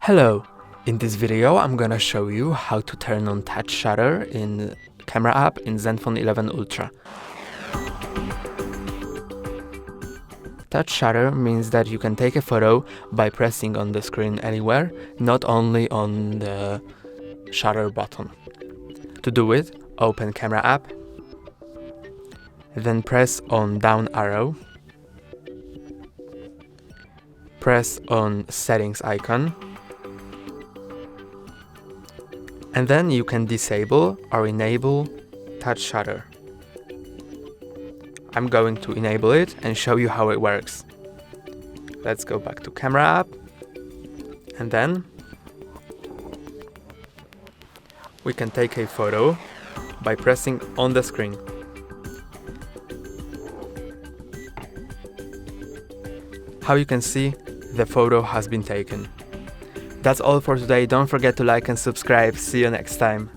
Hello! In this video I'm gonna show you how to turn on touch shutter in camera app in Zenfone 11 Ultra. Touch shutter means that you can take a photo by pressing on the screen anywhere, not only on the shutter button. To do it, open camera app, then press on down arrow, press on settings icon, and then you can disable or enable touch shutter. I'm going to enable it and show you how it works. Let's go back to camera app, and then we can take a photo by pressing on the screen. How you can see, the photo has been taken. That's all for today. Don't forget to like and subscribe. See you next time.